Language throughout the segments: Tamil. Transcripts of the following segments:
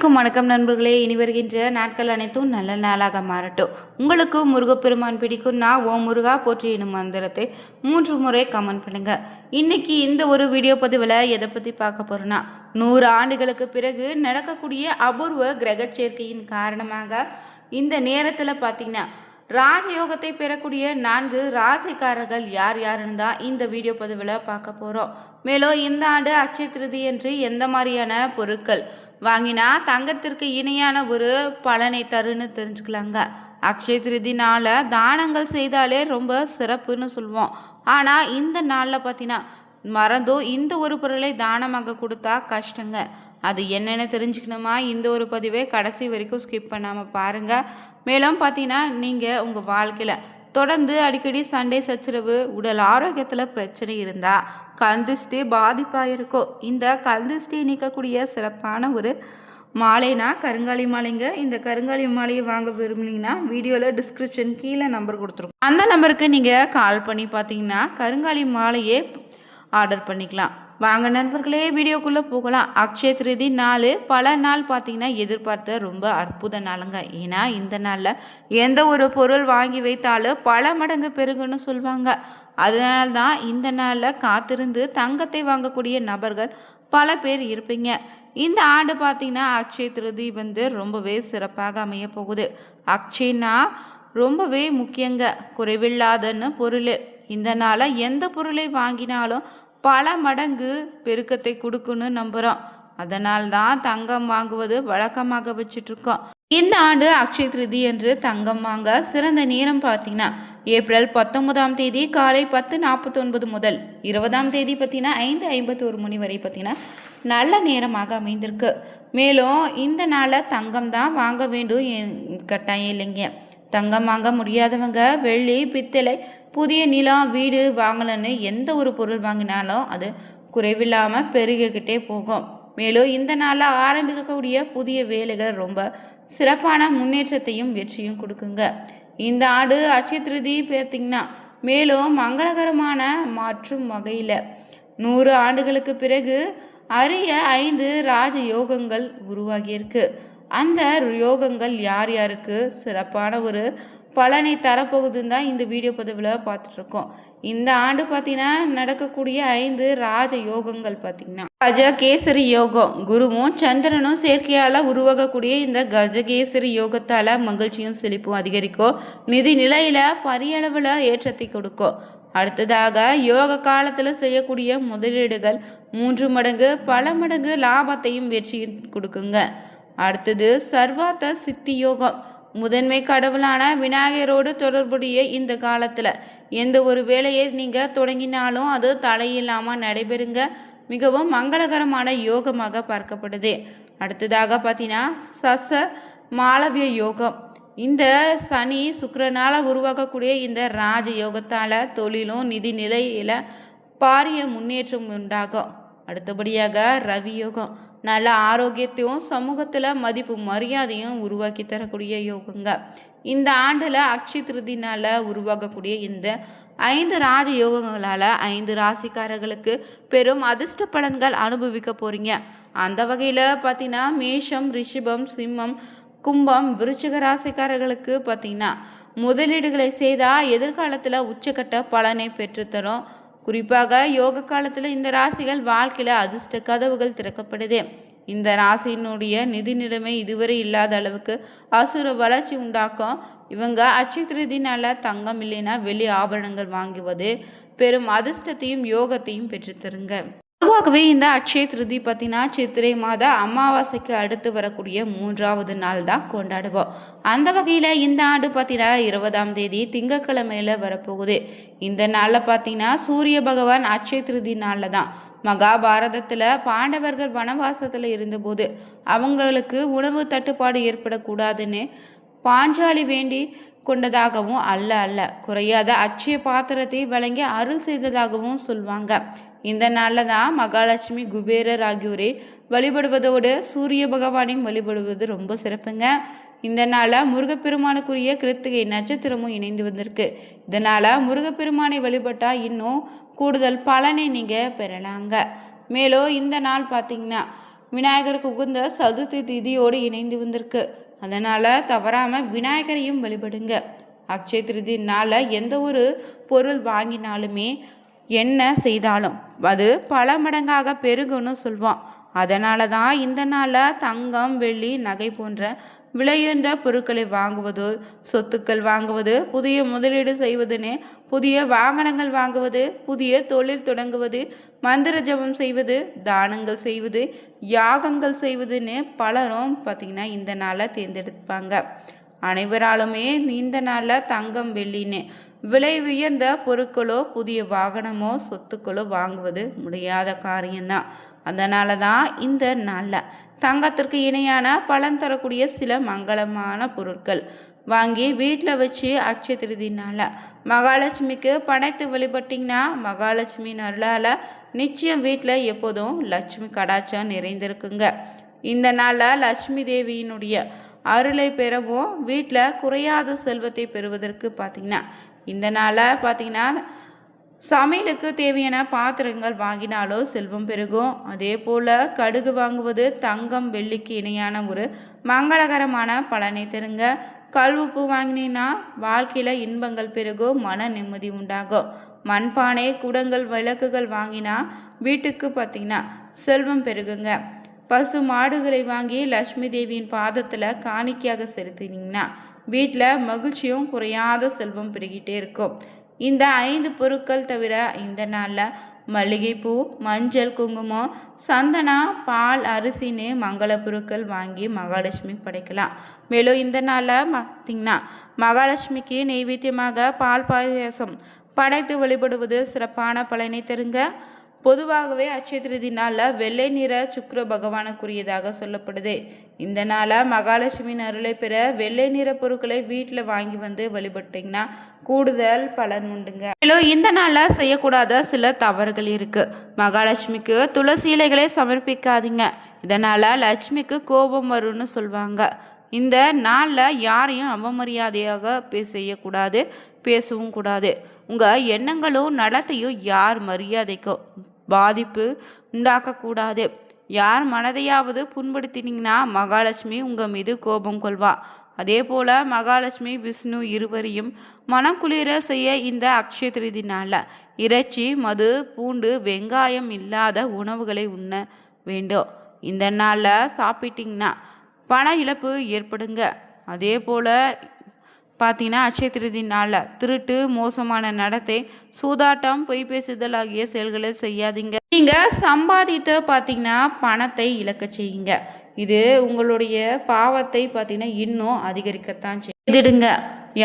அனைவருக்கும் வணக்கம் நண்பர்களே. இனி வருகின்ற நாட்கள் அனைத்தும் நல்ல நாளாக மாறட்டும். உங்களுக்கு முருகப்பெருமான் பிடிக்கும்னா ஓம் முருகா போற்றி எனும் மந்திரத்தை 3 முறை கமெண்ட் பண்ணுங்க. இன்னைக்கு இந்த ஒரு வீடியோ பதிவில் எதை பற்றி பார்க்க போறோம்னா 100 ஆண்டுகளுக்கு பிறகு நடக்கக்கூடிய அபூர்வ கிரக சேர்க்கையின் காரணமாக இந்த நேரத்தில் பார்த்தீங்கன்னா ராஜயோகத்தை பெறக்கூடிய 4 ராசிக்காரர்கள் யார் யாருன்னு தான் இந்த வீடியோ பதிவில் பார்க்க போகிறோம். மேலும் இந்த ஆண்டு அட்சய திருதி என்று எந்த மாதிரியான பொருட்கள் வாங்கினா தங்கத்திற்கு இணையான ஒரு பலனை தருன்னு தெரிஞ்சுக்கலாங்க. அக்ஷய திருதி நாளில் தானங்கள் செய்தாலே ரொம்ப சிறப்புன்னு சொல்லுவோம். ஆனால் இந்த நாளில் பார்த்தீங்கன்னா மறந்தோ இந்த ஒரு பொருளை தானமாக கொடுத்தா கஷ்டங்க. அது என்னென்னு தெரிஞ்சுக்கணுமா? இந்த ஒரு பதிவை கடைசி வரைக்கும் ஸ்கிப் பண்ணாமல் பாருங்கள். மேலும் பார்த்தீங்கன்னா நீங்கள் உங்கள் வாழ்க்கையில் தொடர்ந்து அடிக்கடி சண்டை சச்சரவு, உடல் ஆரோக்கியத்தில் பிரச்சனை இருந்தால் கந்திஷ்டி பாதிப்பாக இருக்கும். இந்த கந்திஷ்டி நீக்கக்கூடிய சிறப்பான ஒரு மாலைனா கருங்காலி மாலைங்க. இந்த கருங்காலி மாலையை வாங்க விரும்புனீங்கன்னா வீடியோவில் டிஸ்கிரிப்ஷன் கீழே நம்பர் கொடுத்துருக்கோம். அந்த நம்பருக்கு நீங்கள் கால் பண்ணி பார்த்தீங்கன்னா கருங்காலி மாலையே ஆர்டர் பண்ணிக்கலாம். வாங்க நண்பர்களே, வீடியோக்குள்ளே போகலாம். அக்ஷய திருதி நாள் பல நாள் பார்த்தீங்கன்னா எதிர்பார்த்த ரொம்ப அற்புத நாளுங்க. ஏன்னா இந்த நாளில் எந்த ஒரு பொருள் வாங்கி வைத்தாலும் பல மடங்கு பெருகுன்னு சொல்லுவாங்க. அதனால தான் இந்த நாளில் காத்திருந்து தங்கத்தை வாங்கக்கூடிய நபர்கள் பல பேர் இருப்பீங்க. இந்த ஆண்டு பார்த்தீங்கன்னா அக்ஷய திருதி ரொம்பவே சிறப்பாக அமைய போகுது. அக்ஷயனா ரொம்பவே முக்கியங்க, குறைவில்லாதன்னு பொருள். இந்த நாளில் எந்த பொருளை வாங்கினாலும் பல மடங்கு பெருக்கத்தை கொடுக்குன்னு நம்புகிறோம். அதனால்தான் தங்கம் வாங்குவது வழக்கமாக வச்சிட்ருக்கோம். இந்த ஆண்டு அக்ஷய திருதி என்று தங்கம் வாங்க சிறந்த நேரம் பார்த்தீங்கன்னா ஏப்ரல் 19ஆம் தேதி காலை 10:49 முதல் 20ஆம் தேதி பார்த்தீங்கன்னா 5:51 மணி வரை பார்த்தீங்கன்னா நல்ல நேரமாக அமைந்திருக்கு. மேலும் இந்த நாளில் தங்கம் தான் வாங்க வேண்டும் கட்டாயம் இல்லைங்க. தங்கம் வாங்க முடியாதவங்க வெள்ளி, பித்தளை, புதிய நிலம், வீடு வாங்கலன்னு எந்த ஒரு பொருள் வாங்கினாலும் அது குறைவில்லாமல் பெருகிக்கிட்டே போகும். மேலும் இந்த நாளில் ஆரம்பிக்கக்கூடிய புதிய வேலைகள் ரொம்ப சிறப்பான முன்னேற்றத்தையும் வெற்றியும் கொடுக்குங்க. இந்த ஆண்டு அட்சய திருதி பார்த்தீங்கன்னா மேலும் மங்களகரமான மாற்றும் வகையில் 100 ஆண்டுகளுக்கு பிறகு அரிய 5 ராஜ யோகங்கள் உருவாகியிருக்கு. அந்த யோகங்கள் யார் யாருக்கு சிறப்பான ஒரு பலனை தரப்போகுதுன்னு தான் இந்த வீடியோ பதிவில் பார்த்துட்ருக்கோம். இந்த ஆண்டு பார்த்தீங்கன்னா நடக்கக்கூடிய 5 ராஜ யோகங்கள் பார்த்தீங்கன்னா கஜகேசரி யோகம். குருவும் சந்திரனும் சேர்க்கையால் உருவாகக்கூடிய இந்த கஜகேசரி யோகத்தால் மகிழ்ச்சியும் செழிப்பும் அதிகரிக்கும். நிதி நிலையில் பரியளவில் ஏற்றத்தை கொடுக்கும். அடுத்ததாக யோக காலத்தில் செய்யக்கூடிய முதலீடுகள் 3 மடங்கு பல மடங்கு லாபத்தையும் வெற்றியும் கொடுக்குங்க. அடுத்தது சர்வார்த்த சித்தி யோகம். முதன்மை கடவுளான விநாயகரோடு தொடர்புடைய இந்த காலத்தில் எந்த ஒரு வேலையை நீங்கள் தொடங்கினாலும் அது தலையில்லாமல் நடைபெறுங்க. மிகவும் மங்களகரமான யோகமாக பார்க்கப்படுது. அடுத்ததாக பார்த்தீங்கன்னா சச மாளவிய யோகம். இந்த சனி சுக்கிரனால் உருவாக்கக்கூடிய இந்த ராஜ யோகத்தால் தொழிலும் நிதி நிலையில் பாரிய முன்னேற்றம் உண்டாகும். அடுத்தபடியாக ரவி யோகம். நல்ல ஆரோக்கியத்தையும் சமூகத்தில் மதிப்பு மரியாதையும் உருவாக்கி தரக்கூடிய யோகங்க. இந்த ஆண்டில் அக்ஷய திருதினால் உருவாகக்கூடிய இந்த 5 ராஜ யோகங்களால் 5 ராசிக்காரர்களுக்கு பெரும் அதிர்ஷ்ட பலன்கள் அனுபவிக்க போகிறீங்க. அந்த வகையில் பார்த்தீங்கன்னா மேஷம், ரிஷபம், சிம்மம், கும்பம், விருச்சிக ராசிக்காரர்களுக்கு பார்த்தீங்கன்னா முதலீடுகளை செய்தால் எதிர்காலத்தில் உச்சக்கட்ட பலனை பெற்றுத்தரும். குறிப்பாக யோக காலத்தில் இந்த ராசிகள் வாழ்க்கையில் அதிர்ஷ்ட கதவுகள் திறக்கப்படுது. இந்த ராசியினுடைய நிதி நிலைமை இதுவரை இல்லாத அளவுக்கு அசுர வளர்ச்சி உண்டாக்கும். இவங்க அட்சய திருதினால தங்கம் இல்லைன்னா வெள்ளி ஆபரணங்கள் வாங்குவது பெரும் அதிர்ஷ்டத்தையும் யோகத்தையும் பெற்றுத்தருங்க. பொதுவாகவே இந்த அட்சய திருதி பார்த்தீங்கன்னா சித்திரை மாத அமாவாசைக்கு அடுத்து வரக்கூடிய 3ஆவது நாள் தான் கொண்டாடுவோம். அந்த வகையில் இந்த ஆண்டு பார்த்தீங்கன்னா 20ஆம் தேதி திங்கட்கிழமையில் வரப்போகுது. இந்த நாளில் பார்த்தீங்கன்னா சூரிய பகவான் அட்சய திருதி நாளில் தான் மகாபாரதத்தில் பாண்டவர்கள் வனவாசத்தில் இருந்தபோது அவங்களுக்கு உணவு தட்டுப்பாடு ஏற்படக்கூடாதுன்னு பாஞ்சாலி வேண்டி கொண்டதாகவும் அல்ல குறையாத அட்சய பாத்திரத்தை வழங்கி அருள் செய்ததாகவும் சொல்வாங்க. இந்த நாளில் தான் மகாலட்சுமி, குபேரர் ஆகியோரை வழிபடுவதோடு சூரிய பகவானையும் வழிபடுவது ரொம்ப சிறப்புங்க. இந்த நாளில் முருகப்பெருமானுக்குரிய கிருத்திகை நட்சத்திரமும் இணைந்து வந்திருக்கு. இதனால் முருகப்பெருமானை வழிபட்டால் இன்னும் கூடுதல் பலனை நீங்கள் பெறலாங்க. மேலும் இந்த நாள் பார்த்திங்கன்னா விநாயகருக்கு உகந்த சதுர்த்தி திதியோடு இணைந்து வந்திருக்கு. அதனால் தவறாமல் விநாயகரையும் வழிபடுங்க. அக்ஷய திருதி நாளில் எந்த ஒரு பொருள் வாங்கினாலுமே என்ன செய்தாலும் அது பல மடங்காக பெருகுன்னு சொல்வோம். அதனால தான் இந்த நாளில் தங்கம், வெள்ளி, நகை போன்ற விலையுயர்ந்த பொருட்களை வாங்குவது, சொத்துக்கள் வாங்குவது, புதிய முதலீடு செய்வதுன்னு, புதிய வாகனங்கள் வாங்குவது, புதிய தொழில் தொடங்குவது, மந்திர ஜபம் செய்வது, தானங்கள் செய்வது, யாகங்கள் செய்வதுன்னு பலரும் பார்த்திங்கன்னா இந்த நாளை தேர்ந்தெடுப்பாங்க. அனைவராலுமே இந்த நாளில் தங்கம், வெள்ளின்னு விலை உயர்ந்த பொருட்களோ புதிய வாகனமோ சொத்துக்களோ வாங்குவது முடியாத காரியம்தான். அதனால தான் இந்த நாளில் தங்கத்திற்கு இணையான பலன் தரக்கூடிய சில மங்களமான பொருட்கள் வாங்கி வீட்டில் வச்சு அக்ஷய திருதி நாளில் மகாலட்சுமிக்கு படைத்து வழிபட்டிங்கன்னா மகாலட்சுமியின் அருளால் நிச்சயம் வீட்டில் எப்போதும் லட்சுமி கடாட்சம் நிறைந்திருக்குங்க. இந்த நாளில் லட்சுமி தேவியினுடைய அருளை பெறவும் வீட்டில் குறையாத செல்வத்தை பெறுவதற்கு பார்த்திங்கன்னா இந்த நாளில் பார்த்திங்கன்னா சமையலுக்கு தேவையான பாத்திரங்கள் வாங்கினாலோ செல்வம் பெருகும். அதே போல் கடுகு வாங்குவது தங்கம், வெள்ளிக்கு இணையான ஒரு மங்களகரமான பலனை தருங்க. கல் உப்பு வாங்கினீங்கன்னா வாழ்க்கையில் இன்பங்கள் பெருகும், மன நிம்மதி உண்டாகும். மண்பானை, குடங்கள், விளக்குகள் வாங்கினா வீட்டுக்கு பார்த்திங்கன்னா செல்வம் பெருகுங்க. பசு மாடுகளை வாங்கி லட்சுமி தேவியின் பாதத்தில் காணிக்கையாக செலுத்தினீங்கன்னா வீட்டில் மகிழ்ச்சியும் குறையாத செல்வம் பெருகிட்டே இருக்கும். இந்த 5 பொருட்கள் தவிர இந்த நாளில் மல்லிகைப்பூ, மஞ்சள், குங்குமம், சந்தனா, பால், அரிசின்னு மங்கள பொருட்கள் வாங்கி மகாலட்சுமி படைக்கலாம். மேலும் இந்த நாளில் பார்த்திங்கன்னா மகாலட்சுமிக்கு நெய்வேத்தியமாக பால் பாயாசம் படைத்து வழிபடுவது சிறப்பான பலனை தருங்க. பொதுவாகவே அக்ஷய திருதி நாளில் வெள்ளை நிற சுக்கிர பகவானுக்குரியதாக சொல்லப்படுது. இந்த நாளில் மகாலட்சுமியின் அருளை பெற வெள்ளை நிற பொருட்களை வீட்டில் வாங்கி வந்து வழிபட்டிங்கன்னா கூடுதல் பலன் உண்டுங்க. மேலும் இந்த நாளில் செய்யக்கூடாத சில தவறுகள் இருக்குது. மகாலட்சுமிக்கு துளசி இலைகளை சமர்ப்பிக்காதீங்க. இதனால் லட்சுமிக்கு கோபம் வரும்னு சொல்லுவாங்க. இந்த நாளில் யாரையும் அவமரியாதையாக செய்யக்கூடாது, பேசவும் கூடாது. உங்கள் எண்ணங்களும் நடத்தையும் யார் மரியாதைக்கும் பாதிப்பு உண்டாக்கக்கூடாது. யார் மனதையாவது புண்படுத்தினீங்கன்னா மகாலட்சுமி உங்கள் மீது கோபம் கொள்வா. அதே போல் மகாலட்சுமி, விஷ்ணு இருவரையும் மனக்குளிர செய்ய இந்த அக்ஷய திருதி நாளில் இறைச்சி, மது, பூண்டு, வெங்காயம் இல்லாத உணவுகளை உண்ண வேண்டும். இந்த நாளில் சாப்பிட்டிங்கன்னா பண இழப்பு ஏற்படுங்க. அதே போல் பார்த்தீங்கன்னா அக்ஷய திருதி நாளில் திருட்டு, மோசமான நடத்தை, சூதாட்டம், பொய் பேசுதல் ஆகிய செயல்களை செய்யாதீங்க. நீங்கள் சம்பாதித்து பார்த்தீங்கன்னா பணத்தை இழக்க செய்யுங்க. இது உங்களுடைய பாவத்தை பார்த்தீங்கன்னா இன்னும் அதிகரிக்கத்தான் செய்திடுங்க.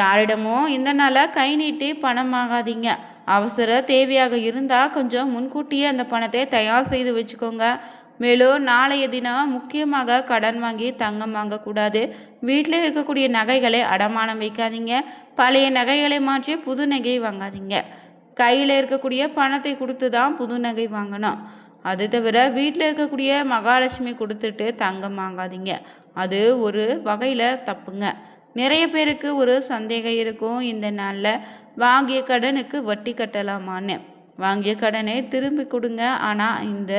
யாரிடமும் இந்த நாளில் கை நீட்டி பணம் வாங்காதீங்க. அவசர தேவையாக இருந்தால் கொஞ்சம் முன்கூட்டியே அந்த பணத்தை தயார் செய்து வச்சுக்கோங்க. மேலும் நாளைய தினம் முக்கியமாக கடன் வாங்கி தங்கம் வாங்கக்கூடாது. வீட்டில் இருக்கக்கூடிய நகைகளை அடமானம் வைக்காதீங்க. பழைய நகைகளை மாற்றி புது நகை வாங்காதீங்க. கையில் இருக்கக்கூடிய பணத்தை கொடுத்து தான் புது நகை வாங்கணும். அது தவிர வீட்டில் இருக்கக்கூடிய மகாலட்சுமி கொடுத்துட்டு தங்கம் வாங்காதீங்க. அது ஒரு வகையில் தப்புங்க. நிறைய பேருக்கு ஒரு சந்தேகம் இருக்கும், இந்த நாளில் வாங்கிய கடனுக்கு வட்டி கட்டலாமான்னு. வாங்கிய கடனை திரும்பி கொடுங்க. ஆனால் இந்த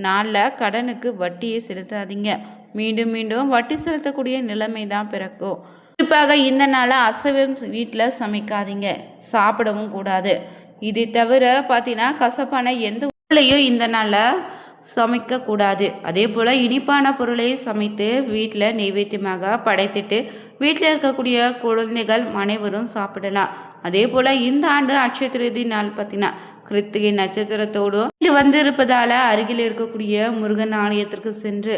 நாளில் கடனுக்கு வட்டியை செலுத்தாதீங்க. மீண்டும் மீண்டும் வட்டி செலுத்தக்கூடிய நிலைமை தான் பிறக்கும். குறிப்பாக இந்த நாளில் அசைவம் வீட்டில் சமைக்காதீங்க, சாப்பிடவும் கூடாது. இது தவிர பார்த்தீங்கன்னா கசப்பான எந்த பொருளையும் இந்த நாளில் சமைக்கக்கூடாது. அதே போல் இனிப்பான பொருளை சமைத்து வீட்டில் நெய்வேத்தியமாக படைத்துட்டு வீட்டில் இருக்கக்கூடிய குழந்தைகள் அனைவரும் சாப்பிடலாம். அதே போல் இந்த ஆண்டு அக்ஷய திருதி நாள் பார்த்தீங்கன்னா கிருத்திகை நட்சத்திரத்தோடும் இது இருப்பதால் அருகில் இருக்கக்கூடிய முருகன் ஆலயத்திற்கு சென்று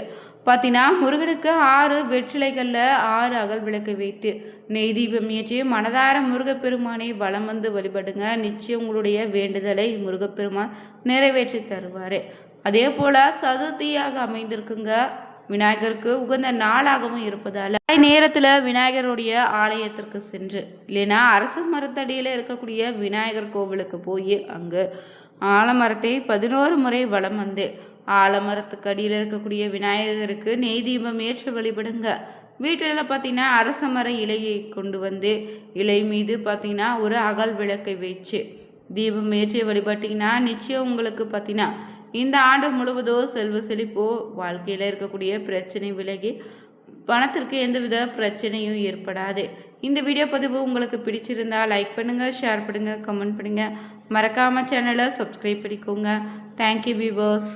பார்த்தீங்கன்னா முருகனுக்கு 6 வெற்றிலைகளில் 6 அகல் விளக்கை வைத்து நெய் தீபம் ஏற்றி மனதார முருகப்பெருமானை வலம் வந்து வழிபடுங்க. நிச்சயம் உங்களுடைய வேண்டுதலை முருகப்பெருமான் நிறைவேற்றி தருவார். அதே போல் சதுர்த்தியாக அமைந்திருக்குங்க. விநாயகருக்கு உகந்த நாளாகவும் இருப்பதால் நேரத்தில் விநாயகருடைய ஆலயத்திற்கு சென்று இல்லைன்னா அரச மரத்தடியில் இருக்கக்கூடிய விநாயகர் கோவிலுக்கு போய் அங்கு ஆலமரத்தை 11 முறை வலம் வந்து ஆலமரத்துக்கு அடியில் இருக்கக்கூடிய விநாயகருக்கு நெய் தீபம் ஏற்ற வழிபடுங்க. வீட்டில் பார்த்தீங்கன்னா அரச மர இலையை கொண்டு வந்து இலை மீது பார்த்தீங்கன்னா ஒரு அகல் விளக்கை வச்சு தீபம் ஏற்றி வழிபட்டிங்கன்னா நிச்சயம் உங்களுக்கு பார்த்தீங்கன்னா இந்த ஆண்டு முழுவதும் செல்வ செழிப்போ, வாழ்க்கையில் இருக்கக்கூடிய பிரச்சனை விலகி பணத்திற்கு எந்தவித பிரச்சனையும் ஏற்படாது. இந்த வீடியோ பதிவு உங்களுக்கு பிடிச்சிருந்தா லைக் பண்ணுங்கள், ஷேர் பண்ணுங்கள், கமெண்ட் பண்ணுங்கள். மறக்காமல் சேனலை சப்ஸ்கிரைப் பண்ணிக்கோங்க. Thank you viewers.